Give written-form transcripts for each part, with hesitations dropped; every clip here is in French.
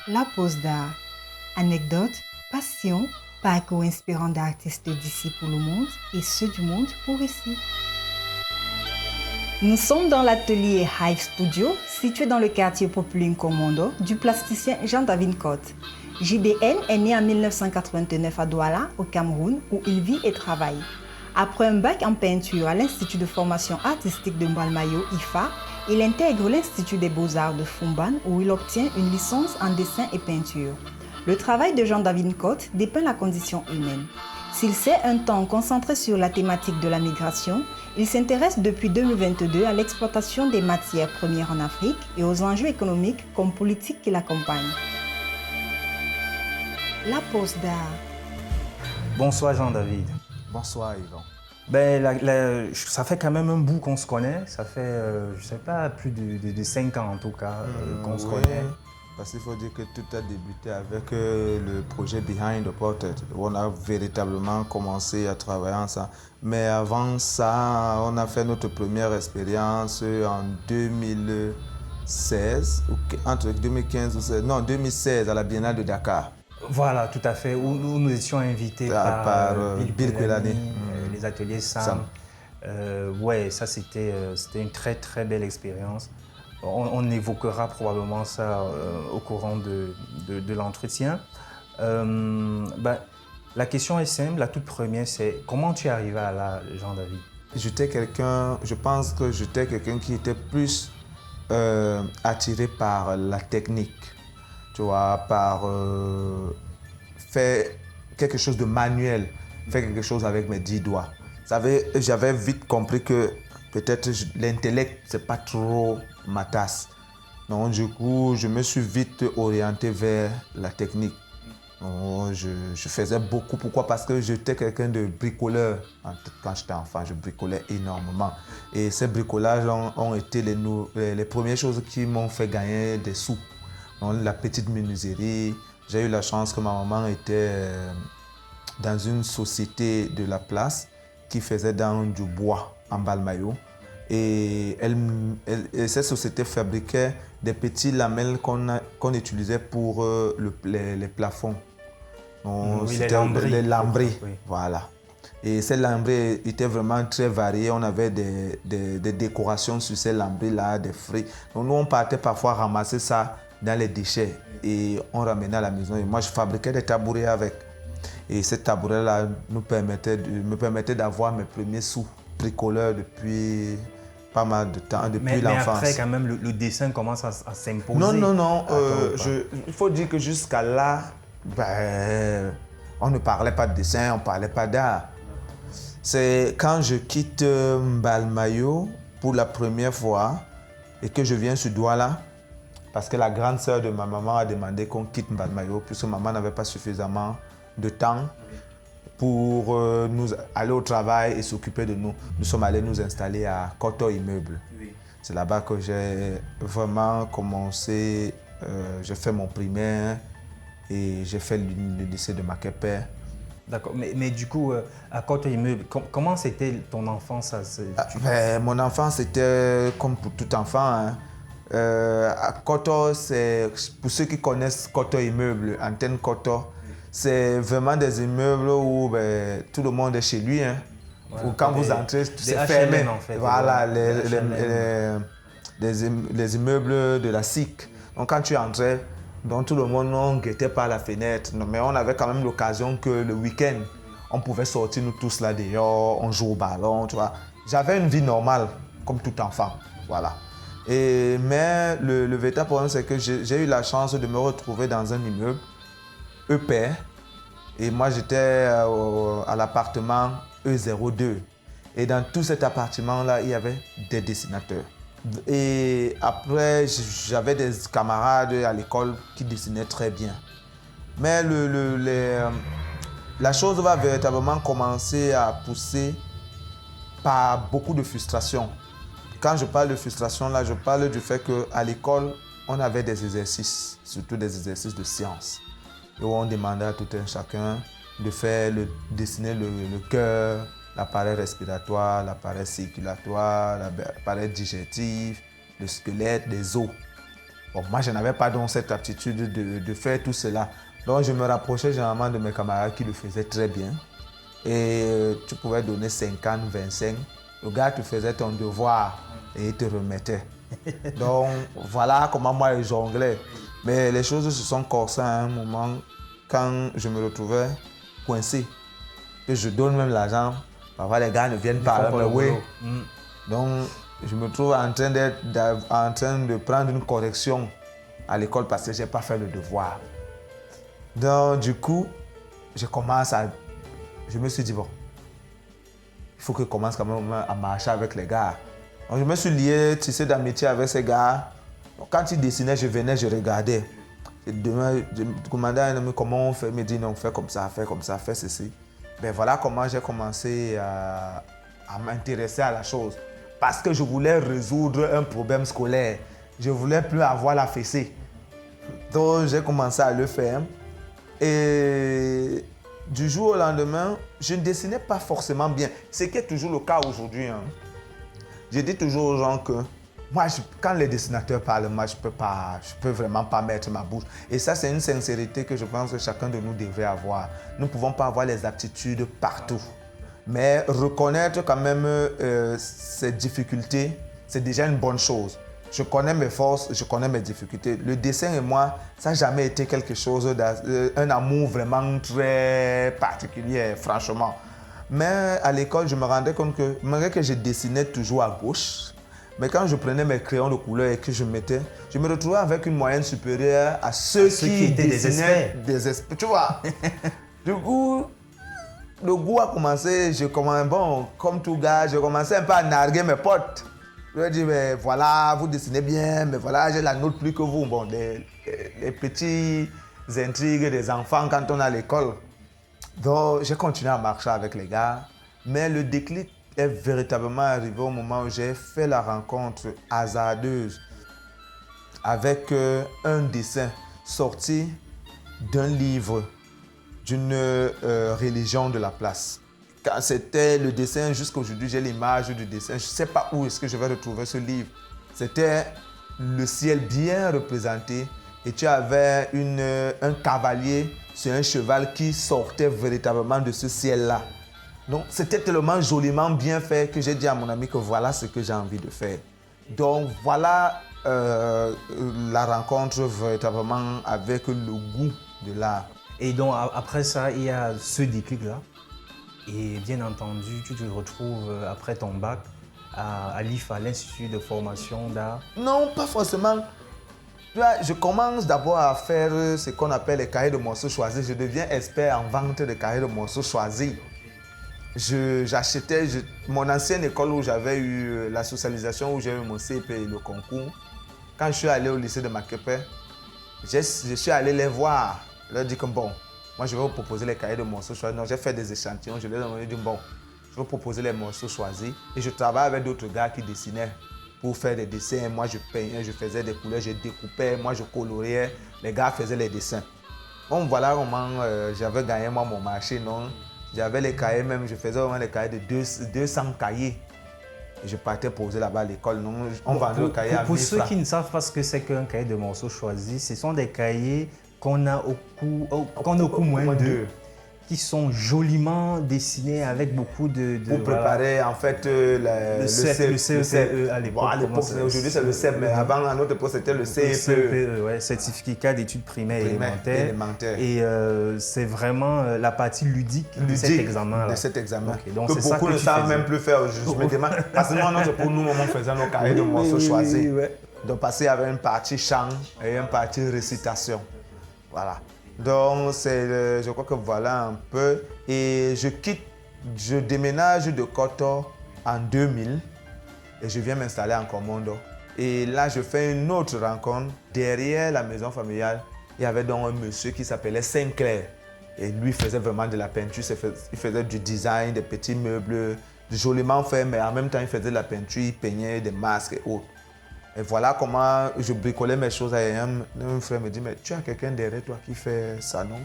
La pause d'art. Anecdotes, passion, parcours inspirant d'artistes d'ici pour le monde et ceux du monde pour ici. Nous sommes dans l'atelier Hive Studio, situé dans le quartier populaire Nkomondo du plasticien Jean-David Cotte. JDN est né en 1989 à Douala, au Cameroun, où il vit et travaille. Après un bac en peinture à l'Institut de formation artistique de Mbalmayo, IFA, il intègre l'Institut des beaux-arts de Fumban, où il obtient une licence en dessin et peinture. Le travail de Jean-David Cotte dépeint la condition humaine. S'il s'est un temps concentré sur la thématique de la migration, il s'intéresse depuis 2022 à l'exploitation des matières premières en Afrique et aux enjeux économiques comme politiques qui l'accompagnent. La pause d'art. Bonsoir Jean-David. Bonsoir Yvan. Ça fait quand même un bout qu'on se connaît. Ça fait, je sais pas, plus de 5 ans en tout cas qu'on se connaît. Parce qu'il faut dire que tout a débuté avec le projet Behind the Portrait. On a véritablement commencé à travailler ensemble. Mais avant ça, on a fait notre première expérience en 2016, entre 2016 à la Biennale de Dakar. Voilà, tout à fait, où nous étions invités par Bill Kwelani, les ateliers Sam. Ouais, ça c'était une très très belle expérience. On évoquera probablement ça au courant de l'entretien. La question est simple, la toute première, c'est comment tu es arrivé à là, Jean-David? Je pense que j'étais quelqu'un qui était plus attiré par la technique, tu vois, par faire quelque chose de manuel, faire quelque chose avec mes 10 doigts. J'avais vite compris que peut-être l'intellect, c'est pas trop ma tasse. Donc, du coup, je me suis vite orienté vers la technique. Donc, je faisais beaucoup. Pourquoi? Parce que j'étais quelqu'un de bricoleur. Quand j'étais enfant, je bricolais énormément. Et ces bricolages ont été les premières choses qui m'ont fait gagner des sous. Donc, la petite menuiserie. J'ai eu la chance que ma maman était dans une société de la place qui faisait du bois en Mbalmayo. Et cette société fabriquait des petits lamelles qu'on utilisait pour les plafonds. Donc, oui, c'était les lambris. Oui. Voilà. Et ces lambris étaient vraiment très variés. On avait des décorations sur ces lambris-là, des fruits. Donc, nous, on partait parfois ramasser ça dans les déchets et on ramenait à la maison. Et moi, je fabriquais des tabourets avec. Et ces tabourets-là me permettaient d'avoir mes premiers sous bricoleurs depuis pas mal de temps, depuis l'enfance. Mais après, quand même, le dessin commence à s'imposer. Non. Il faut dire que jusqu'à là, on ne parlait pas de dessin, on ne parlait pas d'art. C'est quand je quitte Mbalmayo pour la première fois et que je viens sur Douala, parce que la grande sœur de ma maman a demandé qu'on quitte Mbalmayo, puisque maman n'avait pas suffisamment de temps pour nous aller au travail et s'occuper de nous. Nous sommes allés nous installer à Koto Immeuble. Oui. C'est là-bas que j'ai vraiment commencé, j'ai fait mon primaire et j'ai fait le lycée de Makepe. D'accord, mais du coup, à Koto Immeuble, comment c'était ton enfance? Mon enfance était comme pour tout enfant. Hein. À Koto, pour ceux qui connaissent Koto Immeuble, Antenne Koto, c'est vraiment des immeubles où tout le monde est chez lui. Hein. Ouais, quand vous entrez, c'est fermé. En fait, voilà, les immeubles de la SIC. Donc quand tu entrais, donc tout le monde on guettait par la fenêtre. Mais on avait quand même l'occasion que le week-end, on pouvait sortir nous tous là dehors, on joue au ballon, tu vois. J'avais une vie normale, comme tout enfant. Voilà. Mais le véritable problème, c'est que j'ai eu la chance de me retrouver dans un immeuble EP, et moi j'étais à l'appartement E02. Et dans tout cet appartement-là, il y avait des dessinateurs. Et après, j'avais des camarades à l'école qui dessinaient très bien. Mais la chose va véritablement commencer à pousser par beaucoup de frustration. Quand je parle de frustration, là, je parle du fait qu'à l'école, on avait des exercices, surtout des exercices de sciences. Et où on demandait à tout un chacun de dessiner le cœur, l'appareil respiratoire, l'appareil circulatoire, l'appareil digestif, le squelette, les os. Bon, moi, je n'avais pas donc cette aptitude de faire tout cela. Donc, je me rapprochais généralement de mes camarades qui le faisaient très bien. Et tu pouvais donner 50, 25. Le gars te faisait ton devoir et il te remettait. Donc, voilà comment moi, je jonglais. Mais les choses se sont corsées à un moment quand je me retrouvais coincé. Que je donne même l'argent. Parfois, les gars ne viennent pas. Oui. Donc, je me trouve en train de prendre une correction à l'école parce que je n'ai pas fait le devoir. Donc, du coup, je me suis dit, bon, il faut que je commence quand même à marcher avec les gars. Donc, je me suis lié, tissé d'amitié avec ces gars. Donc, quand ils dessinaient, je venais, je regardais. Je demandais à un ami comment on fait. Il me dit, non, fais comme ça, fais ceci. Ben voilà comment j'ai commencé à m'intéresser à la chose. Parce que je voulais résoudre un problème scolaire. Je ne voulais plus avoir la fessée. Donc, j'ai commencé à le faire. Et du jour au lendemain, je ne dessinais pas forcément bien. Ce qui est toujours le cas aujourd'hui. Je dis toujours aux gens que moi, quand les dessinateurs parlent, moi, je peux vraiment pas mettre ma bouche. Et ça, c'est une sincérité que je pense que chacun de nous devrait avoir. Nous ne pouvons pas avoir les aptitudes partout. Mais reconnaître quand même ces difficultés, c'est déjà une bonne chose. Je connais mes forces, je connais mes difficultés. Le dessin et moi, ça n'a jamais été quelque chose, un amour vraiment très particulier, franchement. Mais à l'école, je me rendais compte que malgré que je dessinais toujours à gauche, mais quand je prenais mes crayons de couleur et que je mettais, je me retrouvais avec une moyenne supérieure à ceux qui étaient dessinaient des experts. Tu vois. Du coup, le goût a commencé, comme tout gars, j'ai commencé un peu à narguer mes potes. Je leur ai dit, mais voilà, vous dessinez bien, mais voilà, j'ai la note plus que vous. Bon, les petits intrigues des enfants quand on est à l'école. Donc, j'ai continué à marcher avec les gars, mais le déclic est véritablement arrivé au moment où j'ai fait la rencontre hasardeuse avec un dessin sorti d'un livre d'une religion de la place. Quand c'était le dessin, jusqu'à aujourd'hui, j'ai l'image du dessin. Je ne sais pas où est-ce que je vais retrouver ce livre. C'était le ciel bien représenté et tu avais un cavalier sur un cheval qui sortait véritablement de ce ciel-là. Donc, c'était tellement joliment bien fait que j'ai dit à mon ami que voilà ce que j'ai envie de faire. Donc, voilà la rencontre véritablement avec le goût de l'art. Et donc, après ça, il y a ce déclic-là. Et bien entendu, tu te retrouves après ton bac à l'IFA, l'Institut de formation d'art. Non, pas forcément. Je commence d'abord à faire ce qu'on appelle les cahiers de morceaux choisis. Je deviens expert en vente de cahiers de morceaux choisis. J'achetais mon ancienne école où j'avais eu la socialisation, où j'ai eu mon CP et le concours. Quand je suis allé au lycée de Makepe, je suis allé les voir. Je leur ai dit que bon, moi je vais vous proposer les cahiers de morceaux choisis. Donc j'ai fait des échantillons, je leur ai dit bon, je vais vous proposer les morceaux choisis. Et je travaille avec d'autres gars qui dessinaient pour faire des dessins. Moi je peignais, je faisais des couleurs, je découpais, moi je coloriais. Les gars faisaient les dessins. Bon voilà comment j'avais gagné moi mon marché, non? J'avais les cahiers même, je faisais vraiment les cahiers de 200 cahiers. Et je partais poser là-bas à l'école. On vendait le cahier à 1000 francs. Pour ceux qui ne savent pas ce que c'est qu'un cahier de morceaux choisis, ce sont des cahiers qu'on a au coût moins d'eux, qui sont joliment dessinés avec beaucoup de pour préparer en fait le CEP à l'époque. Aujourd'hui c'est le CEP, mais avant à notre époque c'était le CEP. Ouais, certificat d'études primaires et élémentaires. Et c'est vraiment la partie ludique de cet examen-là. De cet examen. Okay, donc que beaucoup ne savent même plus faire. Je me demande, parce que non, c'est pour nous, on faisait nos cahiers de morceaux choisis. Donc passer avec une partie chant et une partie récitation. Voilà. Donc, je crois que voilà un peu. Et je déménage de Koto en 2000 et je viens m'installer en Komondo. Et là, je fais une autre rencontre. Derrière la maison familiale, il y avait donc un monsieur qui s'appelait Sinclair. Et lui faisait vraiment de la peinture, il faisait du design, des petits meubles joliment faits, mais en même temps, il faisait de la peinture, il peignait des masques et autres. Et voilà comment je bricolais mes choses. Un frère me dit, mais tu as quelqu'un derrière toi qui fait ça, non?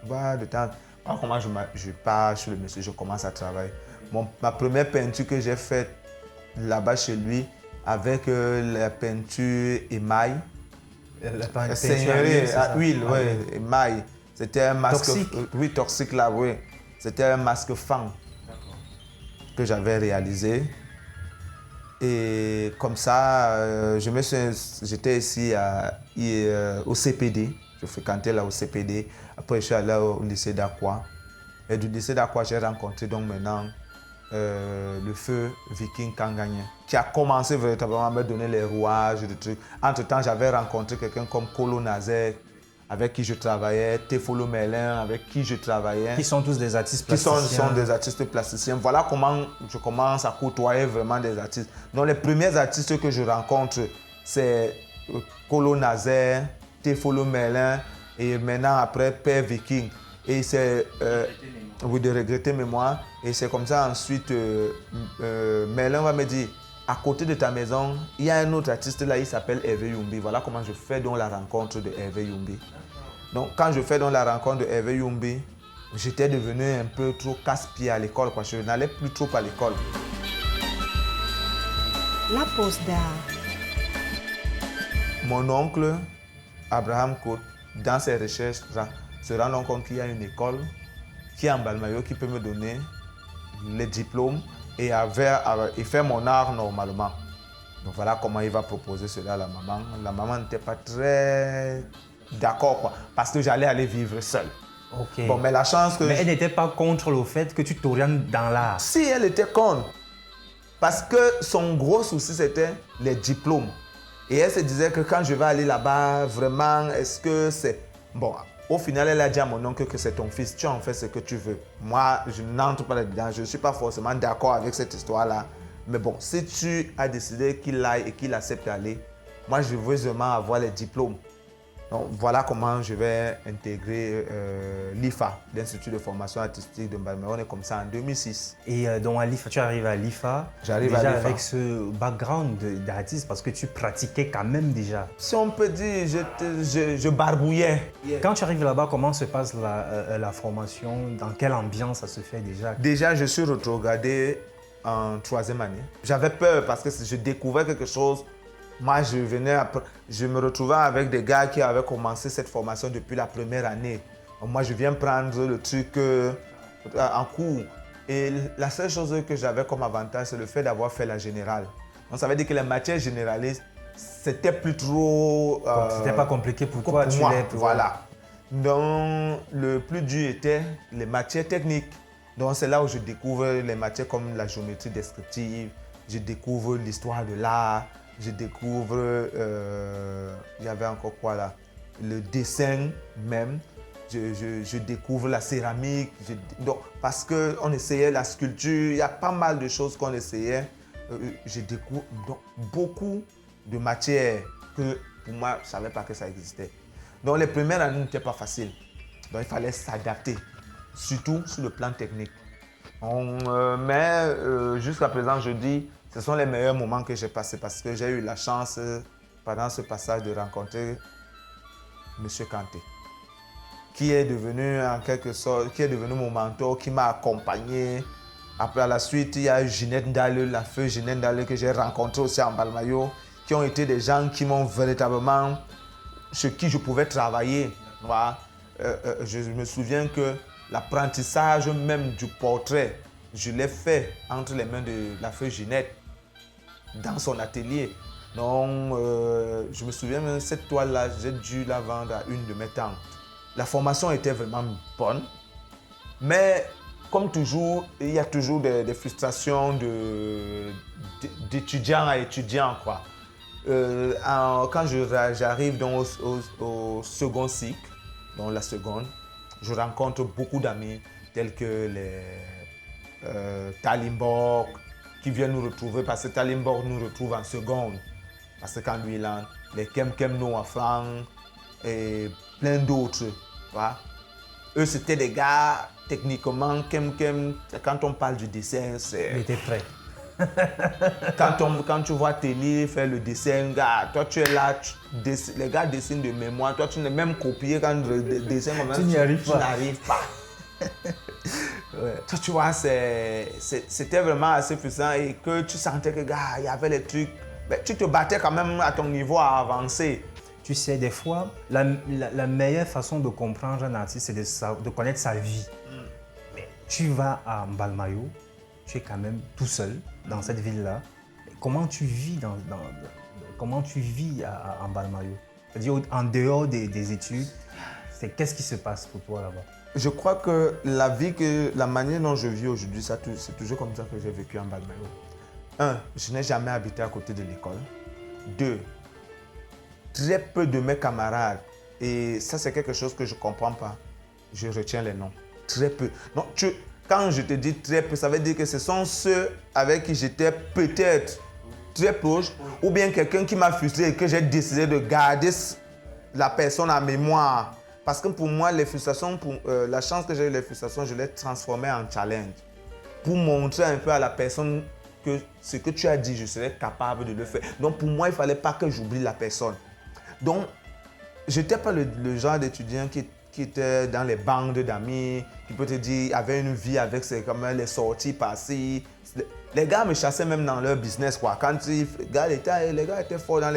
Va de temps. Alors comment je pars chez le monsieur, je commence à travailler. Ma première peinture que j'ai faite là-bas chez lui, avec la peinture émail, La seigneurie à huile, Ah, oui, et maille. C'était un masque... Toxique. Oui, toxique là, oui. C'était un masque fan que j'avais réalisé. Et comme ça, j'étais ici au CPD. Je fréquentais là au CPD. Après, je suis allé au lycée d'Aqua. Et du lycée d'Aqua, j'ai rencontré donc maintenant le feu Viking Kangagné, qui a commencé véritablement à me donner les rouages, des trucs. Entre-temps, j'avais rencontré quelqu'un comme Kolo Nazer, avec qui je travaillais, Tefolo Merlin, avec qui je travaillais. Qui sont tous des artistes plasticiens. Qui sont des artistes plasticiens. Voilà comment je commence à côtoyer vraiment des artistes. Donc les premiers artistes que je rencontre, c'est Kolo Nazer, Tefolo Merlin et maintenant après Père Viking. Et c'est oui, de regretter mémoire. Et c'est comme ça ensuite Merlin va me dire, à côté de ta maison, il y a un autre artiste là, il s'appelle Hervé Youmbi. Voilà comment je fais donc la rencontre de Hervé Youmbi. Donc quand je fais donc la rencontre de Hervé Youmbi, j'étais devenu un peu trop casse-pied à l'école, parce que je n'allais plus trop à l'école. La pose d'art. Mon oncle, Abraham Côte, dans ses recherches, se rend compte qu'il y a une école qui est en Balmayo qui peut me donner les diplômes et faire mon art normalement. Donc voilà comment il va proposer cela à la maman. La maman n'était pas très d'accord, quoi, parce que j'allais aller vivre seul. Ok. Bon, mais la chance que... Mais elle n'était pas contre le fait que tu t'orientes dans l'art. Si, elle était contre. Parce que son gros souci, c'était les diplômes. Et elle se disait que quand je vais aller là-bas, vraiment, est-ce que c'est... Bon, au final, elle a dit à mon oncle que c'est ton fils, tu en fais ce que tu veux. Moi, je n'entre pas là-dedans, je ne suis pas forcément d'accord avec cette histoire-là. Mais bon, si tu as décidé qu'il aille et qu'il accepte d'aller, moi, je veux seulement avoir les diplômes. Donc, voilà comment je vais intégrer l'IFA, l'Institut de formation artistique de Balmayo. On est comme ça en 2006. Et donc à l'IFA, tu arrives à l'IFA. J'arrive à déjà l'IFA. avec ce background d'artiste parce que tu pratiquais quand même déjà. Si on peut dire, je barbouillais. Quand tu arrives là-bas, comment se passe la formation? Dans quelle ambiance ça se fait déjà? Déjà, je suis rétrogradé en 3e année. J'avais peur parce que je découvrais quelque chose. Moi, je me retrouvais avec des gars qui avaient commencé cette formation depuis la première année. Donc, moi, je viens prendre le truc en cours. Et la seule chose que j'avais comme avantage, c'est le fait d'avoir fait la générale. Donc, ça veut dire que les matières généralistes, c'était plus trop... C'était pas compliqué pour toi, pour moi, voilà. Donc, le plus dur était les matières techniques. Donc, c'est là où je découvre les matières comme la géométrie descriptive, je découvre l'histoire de l'art, je découvre, il y avait encore quoi là, le dessin même, je découvre la céramique, donc, parce qu'on essayait la sculpture, il y a pas mal de choses qu'on essayait. Je découvre donc, beaucoup de matières que pour moi, je ne savais pas que ça existait. Donc les premières années n'étaient pas faciles, donc il fallait s'adapter, surtout sur le plan technique. Mais jusqu'à présent, je dis, ce sont les meilleurs moments que j'ai passés parce que j'ai eu la chance, pendant ce passage, de rencontrer M. Kanté, qui est devenu en quelque sorte, qui est devenu mon mentor, qui m'a accompagné. Après, à la suite, il y a Ginette Ndale, la feu Ginette Ndale que j'ai rencontré aussi en Balmayo, qui ont été des gens qui m'ont véritablement, sur qui je pouvais travailler. Voilà. Je me souviens que l'apprentissage même du portrait, je l'ai fait entre les mains de la feu Ginette, dans son atelier. Donc, je me souviens même cette toile-là, j'ai dû la vendre à une de mes tantes. La formation était vraiment bonne, mais comme toujours, il y a toujours des frustrations d'étudiant à étudiant, quoi. Quand j'arrive donc au second cycle, donc la seconde, je rencontre beaucoup d'amis tels que les Talimborg, qui viennent nous retrouver parce que Talimborg nous retrouve en seconde. Parce qu'en Louis-Land, les Kem Kem Noah Frank et plein d'autres. Voilà. Eux, c'était des gars, techniquement, Kem Kem, quand on parle du dessin, c'est... Il était prêt. Quand tu vois Téli faire le dessin, gars, toi tu es là, les gars dessinent de mémoire, toi tu n'es même copié quand le dessin comme ça, tu n'y arrives pas. Tu n'arrives pas. Ouais. Toi, tu vois, c'était vraiment assez puissant et que tu sentais que, gars, il y avait les trucs. Mais tu te battais quand même à ton niveau à avancer. Tu sais, des fois, la meilleure façon de comprendre un artiste, c'est de connaître sa vie. Mais tu vas à Mbalmayo, tu es quand même tout seul dans cette ville-là. Comment tu vis comment tu vis à Mbalmayo? C'est-à-dire, en dehors des études, qu'est-ce qui se passe pour toi là-bas? Je crois que la manière dont je vis aujourd'hui, c'est toujours comme ça que j'ai vécu en Mbalmayo. 1, je n'ai jamais habité à côté de l'école. 2, très peu de mes camarades, et ça c'est quelque chose que je ne comprends pas, je retiens les noms. Très peu. Non, quand je te dis très peu, ça veut dire que ce sont ceux avec qui j'étais peut-être très proche, ou bien quelqu'un qui m'a frustré et que j'ai décidé de garder la personne en mémoire. Parce que pour moi, les frustrations, la chance que j'ai eu, les frustrations, je les transformais en challenge. Pour montrer un peu à la personne que ce que tu as dit, je serais capable de le faire. Donc pour moi, il ne fallait pas que j'oublie la personne. Donc, je n'étais pas le genre d'étudiant qui était dans les bandes d'amis, qui peut te dire, avait une vie avec les sorties passées. Les gars me chassaient même dans leur business, quoi. Quand les gars étaient forts dans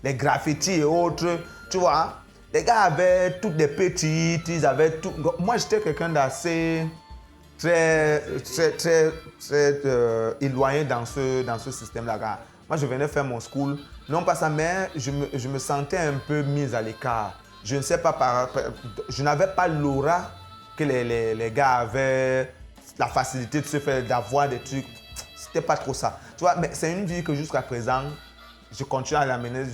les graffitis et autres, tu vois. Les gars avaient toutes des petites, ils avaient tout. Moi, j'étais quelqu'un d'assez très éloigné dans ce système-là. Moi, je venais faire mon school. Non pas ça, mais je me sentais un peu mise à l'écart. Je ne sais pas, je n'avais pas l'aura que les gars avaient, la facilité de se faire, d'avoir des trucs. C'était pas trop ça. Tu vois, mais c'est une vie que jusqu'à présent, je continue à la mener.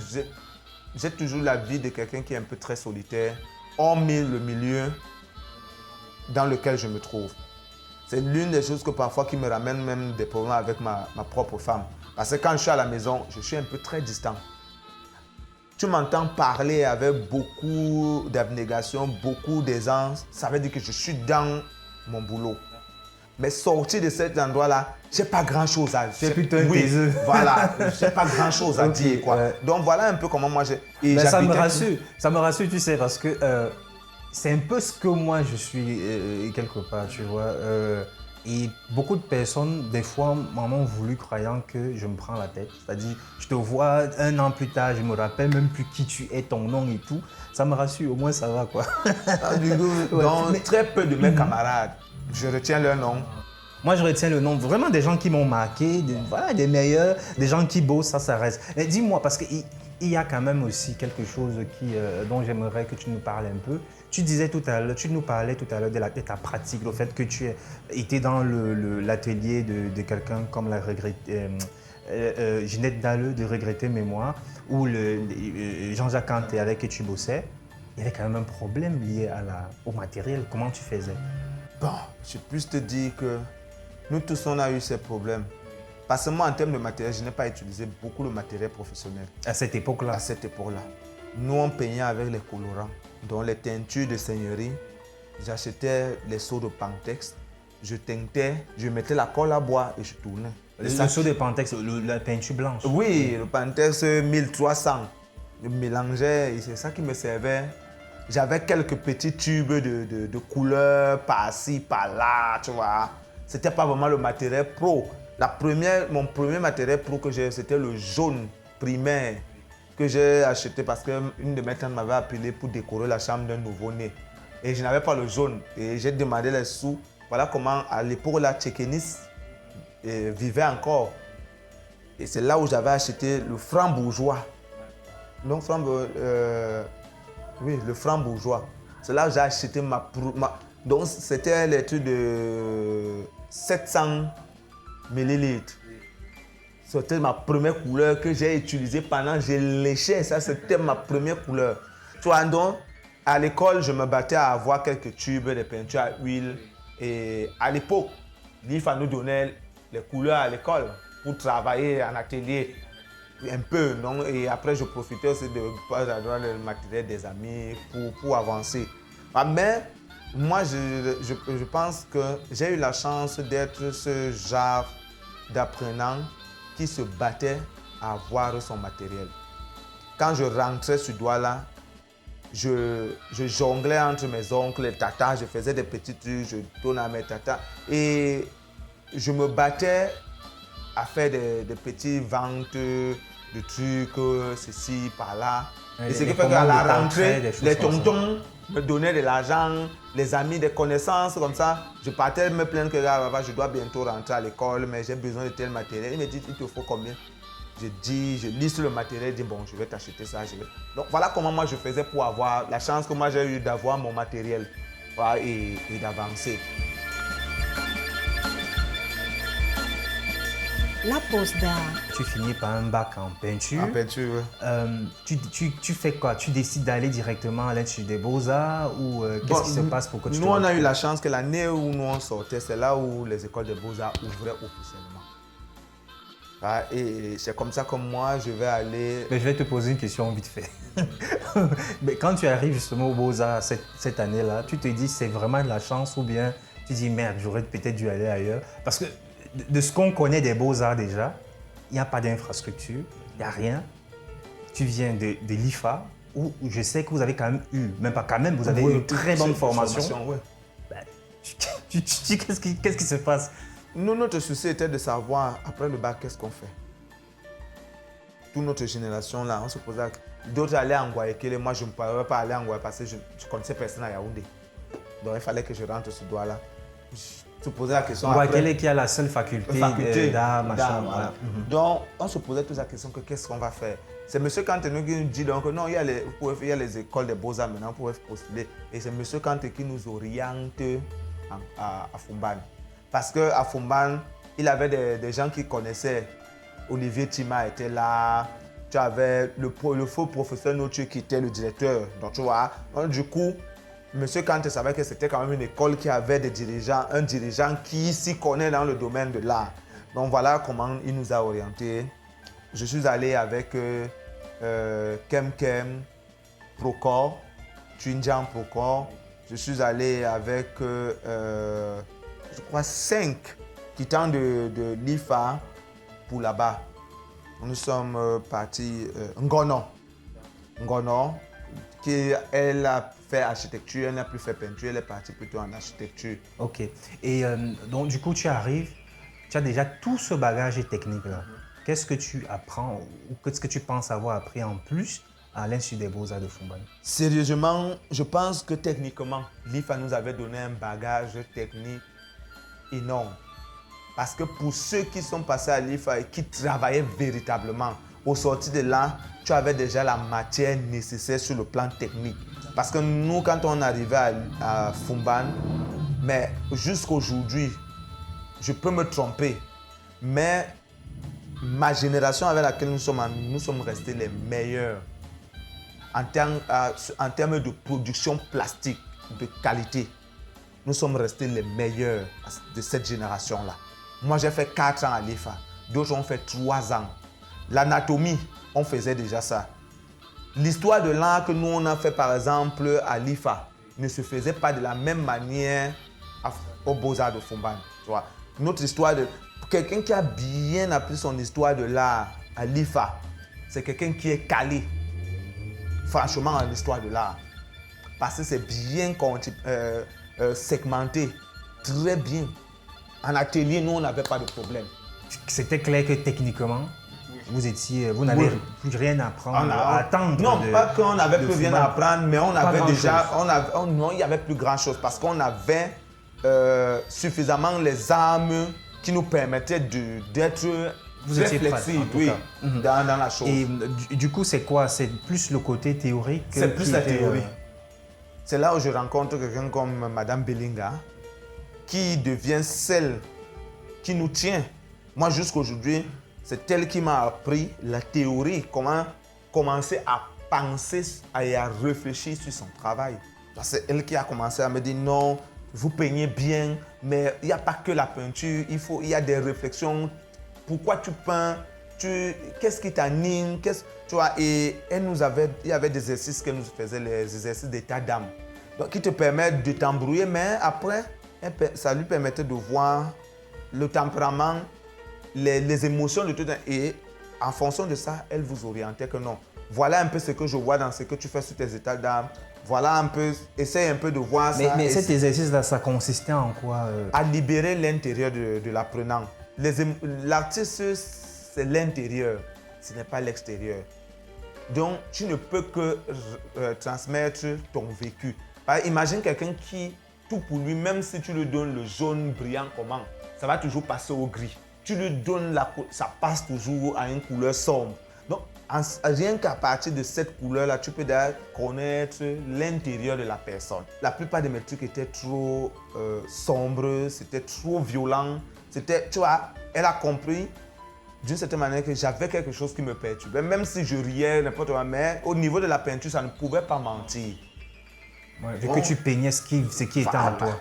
J'ai toujours la vie de quelqu'un qui est un peu très solitaire, hormis le milieu dans lequel je me trouve. C'est l'une des choses que parfois qui me ramène même des problèmes avec ma propre femme. Parce que quand je suis à la maison, je suis un peu très distant. Tu m'entends parler avec beaucoup d'abnégation, beaucoup d'aisance. Ça veut dire que je suis dans mon boulot. Mais sortir de cet endroit-là, je n'ai pas grand-chose à dire. C'est plutôt un taiseux. Voilà, je n'ai pas grand-chose à dire, quoi. Donc voilà un peu comment moi j'ai... Mais ça me rassure, tu sais, parce que c'est un peu ce que moi je suis quelque part, tu vois. Et beaucoup de personnes, des fois, m'ont voulu croyant que je me prends la tête. C'est-à-dire, je te vois 1 an plus tard, je me rappelle même plus qui tu es, ton nom et tout. Ça me rassure, au moins ça va, quoi. Donc, très peu de mes camarades, je retiens leur nom. Moi, je retiens le nom, vraiment des gens qui m'ont marqué, des meilleurs, des gens qui bossent, ça reste. Mais dis-moi, parce qu'il y a quand même aussi quelque chose dont j'aimerais que tu nous parles un peu. Tu nous parlais tout à l'heure de ta pratique, le fait que tu étais dans l'atelier de quelqu'un comme la Ginette Dalleux de Regretter Mémoire, ou Jean-Jacques Kanté avec qui tu bossais. Il y avait quand même un problème lié au matériel. Comment tu faisais? Bon, je peux te dire que nous tous, on a eu ces problèmes. Pas seulement en termes de matériel, je n'ai pas utilisé beaucoup de matériel professionnel. À cette époque-là? À cette époque-là. Nous, on peignait avec les colorants. Donc, les teintures de seigneurie, j'achetais les seaux de Pantex, je teintais, je mettais la colle à bois et je tournais. Le seau de Pantex, la peinture blanche? Oui, le Pantex 1300. Je mélangeais et c'est ça qui me servait. J'avais quelques petits tubes de couleurs par-ci, par-là, tu vois. C'était pas vraiment le matériel pro. Mon premier matériel pro que j'ai, c'était le jaune primaire que j'ai acheté parce qu'une de mes tantes m'avait appelé pour décorer la chambre d'un nouveau-né. Et je n'avais pas le jaune. Et j'ai demandé les sous. Voilà comment, à l'époque, la Tchékénis vivait encore. Et c'est là où j'avais acheté le franc bourgeois. Donc, le franc bourgeois. C'est là où j'ai acheté donc, c'était les trucs de 700 millilitres. C'était ma première couleur que j'ai utilisée pendant que j'ai léché. Ça, c'était ma première couleur. Tu vois, donc, à l'école, je me battais à avoir quelques tubes de peinture à huile. Et à l'époque, l'IFA nous donnait les couleurs à l'école pour travailler en atelier. Un peu, non? Et après, je profitais aussi de le matériel des amis pour avancer. Mais moi, je pense que j'ai eu la chance d'être ce genre d'apprenant qui se battait à avoir son matériel. Quand je rentrais sur Douala, je jonglais entre mes oncles, les tatas, je faisais des petits trucs, je donnais à mes tatas. Et je me battais à faire des petites ventes de trucs, ceci, par là. Ouais, et ce qui les fait qu'à la commandes de rentrée, portraits, des choses les comme ça. tontons me donnaient de l'argent, les amis, des connaissances comme ça. Je partais me plaindre que papa, je dois bientôt rentrer à l'école, mais j'ai besoin de tel matériel. Il me dit, il te faut combien? Je liste le matériel, je dis bon, je vais t'acheter ça. Donc voilà comment moi je faisais pour avoir la chance que moi j'ai eu d'avoir mon matériel, voilà, et d'avancer. La pose d'art. Tu finis par un bac en peinture. En peinture, oui. Tu fais quoi? Tu décides d'aller directement à l'Institut des Beaux-Arts ou qu'est-ce qui se passe pour que tu Nous, te on a eu retrouves? la chance que l'année où nous on sortait, c'est là où les écoles de Beaux-Arts ouvraient officiellement. Ah, et c'est comme ça que moi, je vais aller... Mais je vais te poser une question vite fait. Mais quand tu arrives justement aux Beaux-Arts cette année-là, tu te dis c'est vraiment de la chance ou bien tu dis merde, j'aurais peut-être dû aller ailleurs? Parce que de ce qu'on connaît des Beaux-Arts déjà, il n'y a pas d'infrastructure, il n'y a rien. Tu viens de l'IFA où je sais que vous avez quand même eu, même pas quand même, vous avez eu une très bonne formation. Ouais. Tu dis qu'est-ce qui se passe? Nous, notre souci était de savoir, après le bac, qu'est-ce qu'on fait. Toute notre génération, là, on se posait... D'autres allaient à Guayaquil, moi, je ne pouvais pas aller à Guayaquil parce que je connaissais personne à Yaoundé. Donc, il fallait que je rentre ce doigt-là. Je te posais la question Quelle est qui a la seule faculté d'art, machin. Voilà. Mhm. Donc, on se posait tous la question que qu'est-ce qu'on va faire. C'est M. Kanté qui nous dit donc non, il y a les écoles des beaux-arts maintenant, vous pouvez postuler. Et c'est M. Kanté qui nous oriente à Fumban. Parce qu'à Fumban, il avait des gens qui connaissaient. Olivier Tima était là. Tu avais le faux professeur Notieux qui était le directeur. Donc, tu vois, donc, du coup, M. Kanté savait que c'était quand même une école qui avait des dirigeants, un dirigeant qui s'y connaît dans le domaine de l'art. Donc, voilà comment il nous a orientés. Je suis allé avec Kem Procor, Twinjan Procor. Je suis allé avec, je crois, 5 quittant de l'IFA pour là-bas. Nous sommes partis, Ngono, elle a fait architecture, elle n'a plus fait peinture, elle est partie plutôt en architecture. Ok. Et donc, du coup, tu arrives, tu as déjà tout ce bagage technique-là. Qu'est-ce que tu apprends ou qu'est-ce que tu penses avoir appris en plus à l'Institut des Beaux-Arts de Fumban? Sérieusement, je pense que techniquement, l'IFA nous avait donné un bagage technique énorme. Parce que pour ceux qui sont passés à l'IFA et qui travaillaient véritablement, au sortir de là, tu avais déjà la matière nécessaire sur le plan technique. Parce que nous, quand on arrivait à Fumban, mais jusqu'aujourd'hui, je peux me tromper, mais ma génération avec laquelle nous sommes restés les meilleurs en termes de production plastique de qualité. Nous sommes restés les meilleurs de cette génération-là. Moi, j'ai fait 4 ans à l'IFA. D'autres ont fait 3 ans. L'anatomie, on faisait déjà ça. L'histoire de l'art que nous, on a fait, par exemple, à l'IFA, ne se faisait pas de la même manière aux Beaux-Arts de Fumban. Tu vois. Notre histoire de... Quelqu'un qui a bien appris son histoire de l'art à l'IFA, c'est quelqu'un qui est calé, franchement, en histoire de l'art. Parce que c'est bien segmenté, très bien. En atelier, nous, on n'avait pas de problème. C'était clair que techniquement, vous n'avez plus rien à apprendre, à attendre. Non, pas qu'on n'avait plus rien à apprendre, mais on avait déjà... non, il n'y avait plus grand-chose parce qu'on avait suffisamment les armes qui nous permettaient d'être très flexibles dans la chose. Et du coup, c'est quoi? C'est plus le côté théorique? C'est plus la théorie. C'est là où je rencontre quelqu'un comme Madame Bellinga, qui devient celle qui nous tient. Moi, jusqu'aujourd'hui, c'est elle qui m'a appris la théorie, comment commencer à penser et à réfléchir sur son travail. C'est elle qui a commencé à me dire non, vous peignez bien, mais il n'y a pas que la peinture, il y a des réflexions. Pourquoi tu peins? Qu'est-ce qui t'anime? Tu vois, et il y avait des exercices qu'elle nous faisait, les exercices d'état d'âme, donc qui te permettent de t'embrouiller, mais après, ça lui permettait de voir le tempérament, les émotions de tout. Et en fonction de ça, elle vous orientait que non. Voilà un peu ce que je vois dans ce que tu fais sur tes états d'âme. Voilà un peu, essaye un peu de voir ça. Mais cet exercice-là, ça consistait en quoi? À libérer l'intérieur de l'apprenant. L'artiste, c'est l'intérieur. ce n'est pas l'extérieur. Donc, tu ne peux que transmettre ton vécu. Imagine quelqu'un qui, tout pour lui, même si tu lui donnes le jaune brillant comment, ça va toujours passer au gris. Tu lui donnes ça passe toujours à une couleur sombre. Donc, rien qu'à partir de cette couleur-là, tu peux d'ailleurs connaître l'intérieur de la personne. La plupart de mes trucs étaient trop sombres, c'était trop violent. Tu vois, elle a compris d'une certaine manière que j'avais quelque chose qui me perturbait. Même si je riais, n'importe quoi, mais au niveau de la peinture, ça ne pouvait pas mentir. Ouais, vu que tu peignais ce qui était en toi.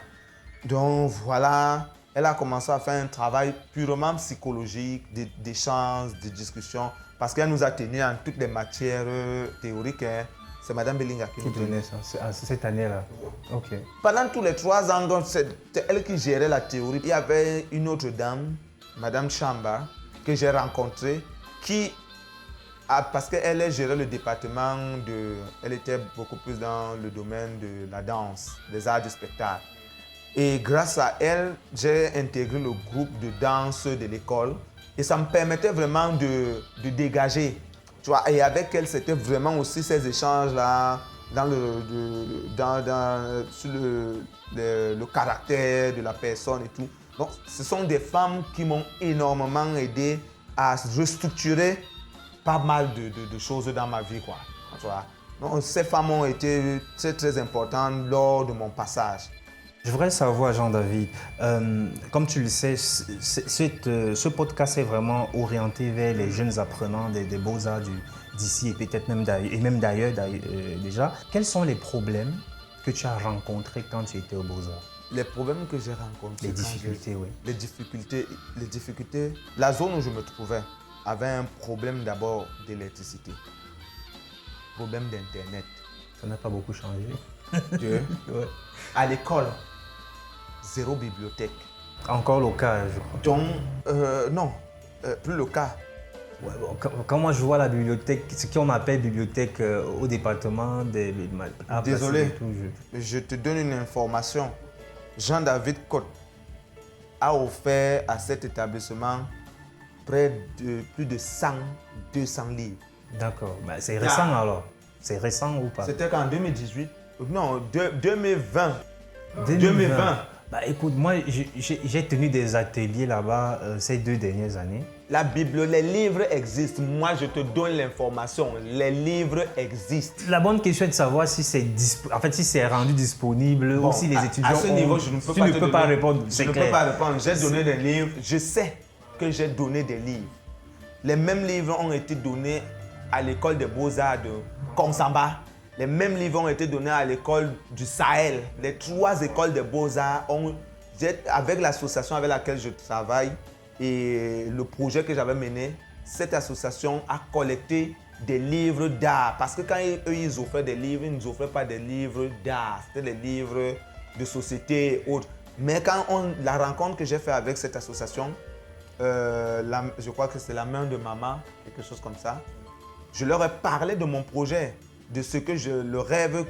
Donc voilà, elle a commencé à faire un travail purement psychologique, d'échange, de discussion, parce qu'elle nous a tenus en toutes les matières théoriques. Hein. C'est Mme Belinga qui nous tenait ça. C'est cette année-là. Ok. Pendant tous les 3 ans, c'était elle qui gérait la théorie. Il y avait une autre dame, Mme Chamba, que j'ai rencontrée, parce qu'elle gérait le département elle était beaucoup plus dans le domaine de la danse, des arts du spectacle. Et grâce à elle, j'ai intégré le groupe de danse de l'école et ça me permettait vraiment de dégager. Tu vois, et avec elle, c'était vraiment aussi ces échanges-là sur le caractère de la personne et tout. Donc, ce sont des femmes qui m'ont énormément aidé à restructurer pas mal de choses dans ma vie, quoi. Tu vois. Donc, ces femmes ont été très, très importantes lors de mon passage. Je voudrais savoir, Jean-David, comme tu le sais, ce podcast est vraiment orienté vers les jeunes apprenants des beaux-arts d'ici et peut-être même d'ailleurs déjà. Quels sont les problèmes que tu as rencontrés quand tu étais aux beaux-arts? Les problèmes que j'ai rencontrés. Les difficultés, oui. Les difficultés. La zone où je me trouvais avait un problème d'abord d'électricité. Problème d'Internet. Ça n'a pas beaucoup changé. Ouais. À l'école, 0 bibliothèque. Encore le cas, je crois. Donc, non, plus le cas. Ouais, bon, quand moi je vois la bibliothèque, ce qu'on appelle bibliothèque au département des... Désolé, je te donne une information. Jean-David Cotte a offert à cet établissement près de plus de 200 livres. D'accord. Ben, c'est récent alors. C'est récent ou pas? C'était qu'en 2018. Non, 2020. 2020. Bah, écoute, moi j'ai tenu des ateliers là-bas ces 2 dernières années. Les livres existent. Moi, je te donne l'information. Les livres existent. La bonne question est de savoir si c'est rendu disponible ou si les étudiants à ce niveau, je ne peux tu pas ne peux pas répondre. Je ne peux pas répondre. J'ai donné des livres. Je sais que j'ai donné des livres. Les mêmes livres ont été donnés à l'école des beaux-arts de Konsamba. Les mêmes livres ont été donnés à l'école du Sahel. Les 3 écoles des beaux-arts avec l'association avec laquelle je travaille et le projet que j'avais mené, cette association a collecté des livres d'art. Parce que quand ils offraient des livres, ils ne nous offraient pas des livres d'art. C'était des livres de société et autres. Mais quand la rencontre que j'ai faite avec cette association, je crois que c'est la main de maman, quelque chose comme ça, je leur ai parlé de mon projet, de ce que le rêve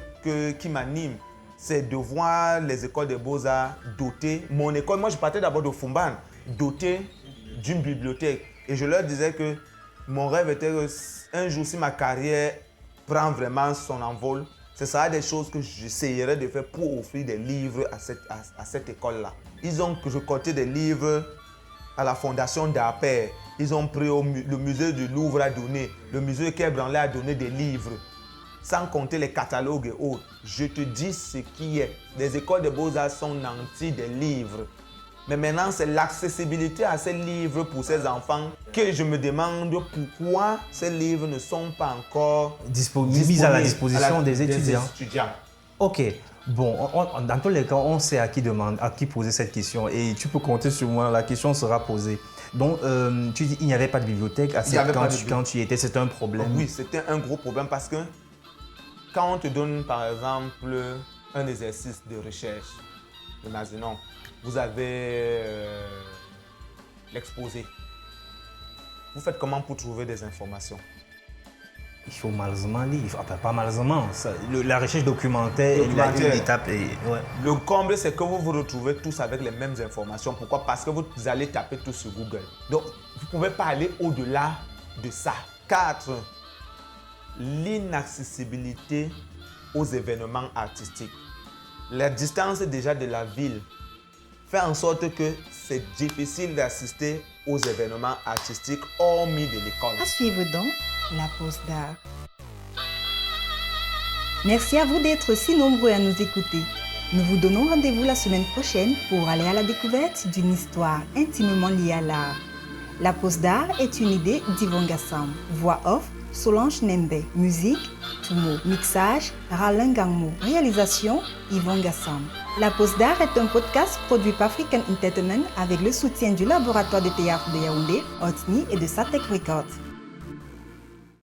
qui m'anime, c'est de voir les écoles des beaux-arts dotées. Mon école, moi je partais d'abord de Fumban, dotée d'une bibliothèque. Et je leur disais que mon rêve était un jour, si ma carrière prend vraiment son envol, ce sera des choses que j'essayerai de faire pour offrir des livres à cette école-là. Ils ont récolté des livres à la fondation d'Aper. Ils ont pris le musée du Louvre à donner, le musée Quai Branly a donné des livres, sans compter les catalogues et autres. Je te dis ce qui est. Les écoles de beaux-arts sont nanties des livres. Mais maintenant, c'est l'accessibilité à ces livres pour ces enfants que je me demande pourquoi ces livres ne sont pas encore mis à la disposition des étudiants. Ok. Bon, dans tous les cas, on sait à qui poser cette question et tu peux compter sur moi, la question sera posée. Donc, tu dis qu'il n'y avait pas de bibliothèque quand tu y étais, c'était un problème? Oui, c'était un gros problème parce que quand on te donne, par exemple, un exercice de recherche, imaginons, vous avez l'exposé. Vous faites comment pour trouver des informations? Il faut malheureusement lire, pas malheureusement, la recherche documentaire. Il a une étape. Ouais. Le comble, c'est que vous vous retrouvez tous avec les mêmes informations. Pourquoi? Parce que vous allez taper tout sur Google. Donc, vous ne pouvez pas aller au-delà de ça. 4. L'inaccessibilité aux événements artistiques. La distance déjà de la ville fait en sorte que c'est difficile d'assister aux événements artistiques hormis de l'école. À suivre donc la pause d'art. Merci à vous d'être si nombreux à nous écouter. Nous vous donnons rendez-vous la semaine prochaine pour aller à la découverte d'une histoire intimement liée à l'art. La pause d'art est une idée d'Yvon Gassam. Voix off, Solange Nembe. Musique, Tumo. Mixage, Ralin Gangmo. Réalisation, Yvon Gassam. La pause d'art est un podcast produit par African Entertainment avec le soutien du laboratoire de théâtre de Yaoundé, Otni et de Satek Records.